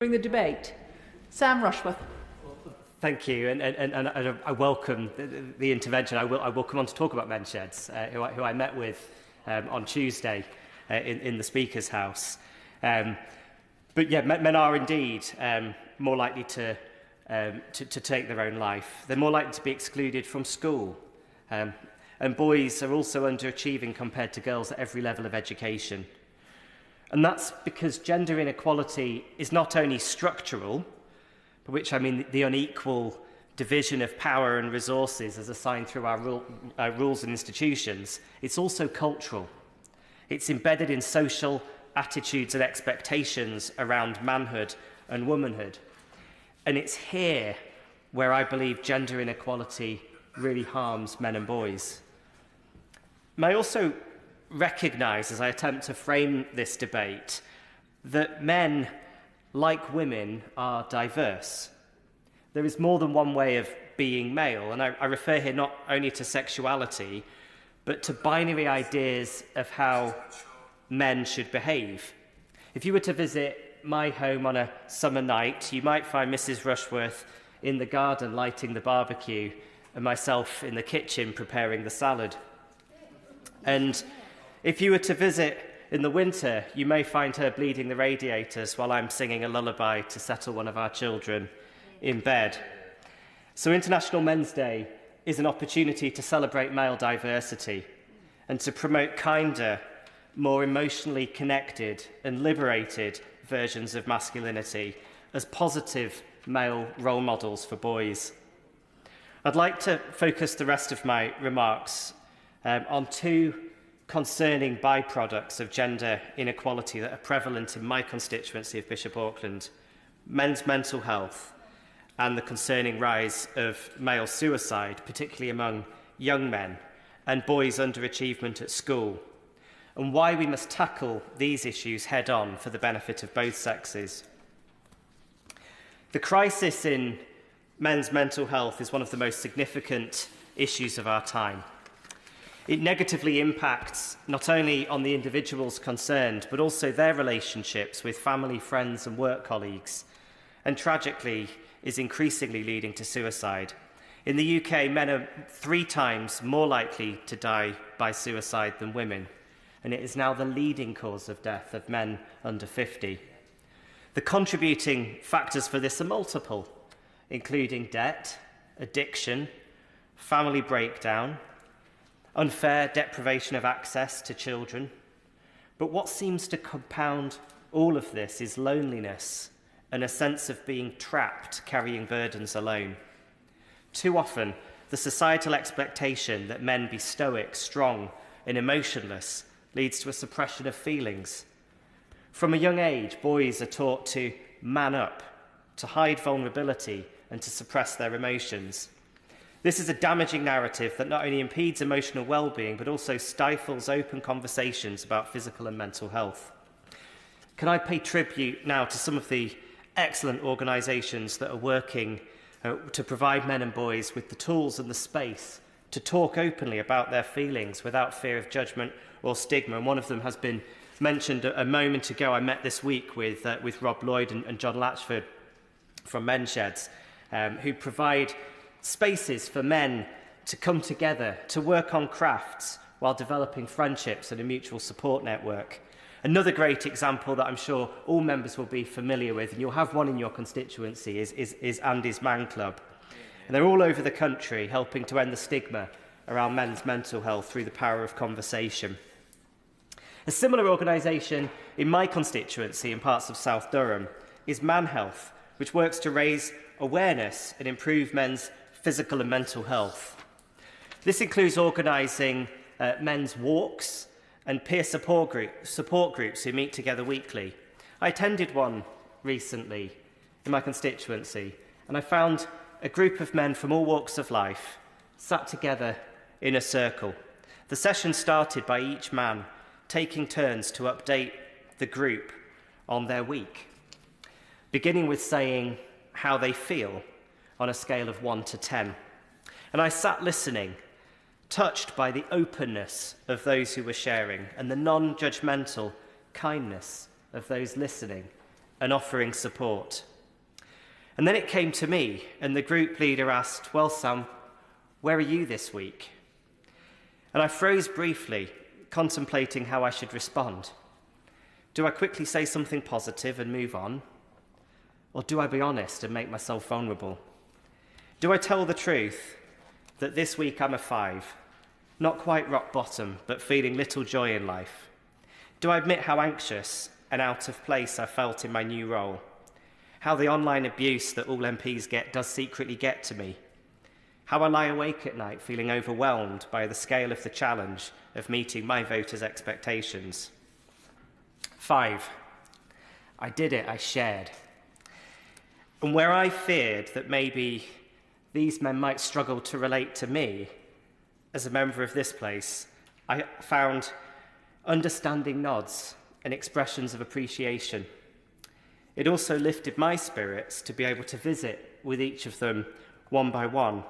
During the debate. Sam Rushworth. Thank you, and I welcome the intervention. I will come on to talk about men's sheds, who I met with on Tuesday in the Speaker's House. But yeah, men are indeed more likely to take their own life. They're more likely to be excluded from school, and boys are also underachieving compared to girls at every level of education. And that's because gender inequality is not only structural, by which I mean the unequal division of power and resources as assigned through our rules and institutions, it's also cultural. It's embedded in social attitudes and expectations around manhood and womanhood. And it's here where I believe gender inequality really harms men and boys. May I also recognise, as I attempt to frame this debate, that men, like women, are diverse. There is more than one way of being male, and I refer here not only to sexuality, but to binary ideas of how men should behave. If you were to visit my home on a summer night, you might find Mrs. Rushworth in the garden lighting the barbecue, and myself in the kitchen preparing the salad. And if you were to visit in the winter, you may find her bleeding the radiators while I'm singing a lullaby to settle one of our children in bed. So International Men's Day is an opportunity to celebrate male diversity and to promote kinder, more emotionally connected and liberated versions of masculinity as positive male role models for boys. I'd like to focus the rest of my remarks on two concerning byproducts of gender inequality that are prevalent in my constituency of Bishop Auckland: men's mental health and the concerning rise of male suicide, particularly among young men, and boys' underachievement at school, and why we must tackle these issues head-on for the benefit of both sexes. The crisis in men's mental health is one of the most significant issues of our time. It negatively impacts not only on the individuals concerned, but also their relationships with family, friends and work colleagues, and tragically is increasingly leading to suicide. In the UK, men are 3 times more likely to die by suicide than women, and it is now the leading cause of death of men under 50. The contributing factors for this are multiple, including debt, addiction, family breakdown, unfair deprivation of access to children. But what seems to compound all of this is loneliness and a sense of being trapped, carrying burdens alone. Too often, the societal expectation that men be stoic, strong, and emotionless leads to a suppression of feelings. From a young age, boys are taught to man up, to hide vulnerability, and to suppress their emotions. This is a damaging narrative that not only impedes emotional well-being, but also stifles open conversations about physical and mental health. Can I pay tribute now to some of the excellent organisations that are working to provide men and boys with the tools and the space to talk openly about their feelings without fear of judgment or stigma. And one of them has been mentioned a moment ago. I met this week with Rob Lloyd and John Latchford from Men's Sheds, who provide spaces for men to come together, to work on crafts while developing friendships and a mutual support network. Another great example that I'm sure all members will be familiar with, and you'll have one in your constituency, is Andy's Man Club. And they're all over the country helping to end the stigma around men's mental health through the power of conversation. A similar organisation in my constituency in parts of South Durham is Man Health, which works to raise awareness and improve men's physical and mental health. This includes organising men's walks and peer support groups who meet together weekly. I attended one recently in my constituency, and I found a group of men from all walks of life sat together in a circle. The session started by each man taking turns to update the group on their week, beginning with saying how they feel on a scale of 1 to 10. And I sat listening, touched by the openness of those who were sharing and the non-judgmental kindness of those listening and offering support. And then it came to me, and the group leader asked, "Well, Sam, where are you this week?" And I froze briefly, contemplating how I should respond. Do I quickly say something positive and move on? Or do I be honest and make myself vulnerable? Do I tell the truth that this week I'm a 5, not quite rock bottom, but feeling little joy in life? Do I admit how anxious and out of place I felt in my new role? How the online abuse that all MPs get does secretly get to me? How I lie awake at night feeling overwhelmed by the scale of the challenge of meeting my voters' expectations? 5, I did it, I shared. And where I feared that maybe these men might struggle to relate to me as a member of this place, I found understanding nods and expressions of appreciation. It also lifted my spirits to be able to visit with each of them one by one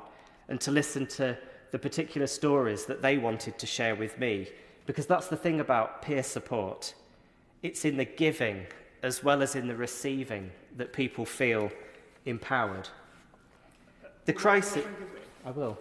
and to listen to the particular stories that they wanted to share with me, because that's the thing about peer support. It's in the giving as well as in the receiving that people feel empowered. The crisis... I will.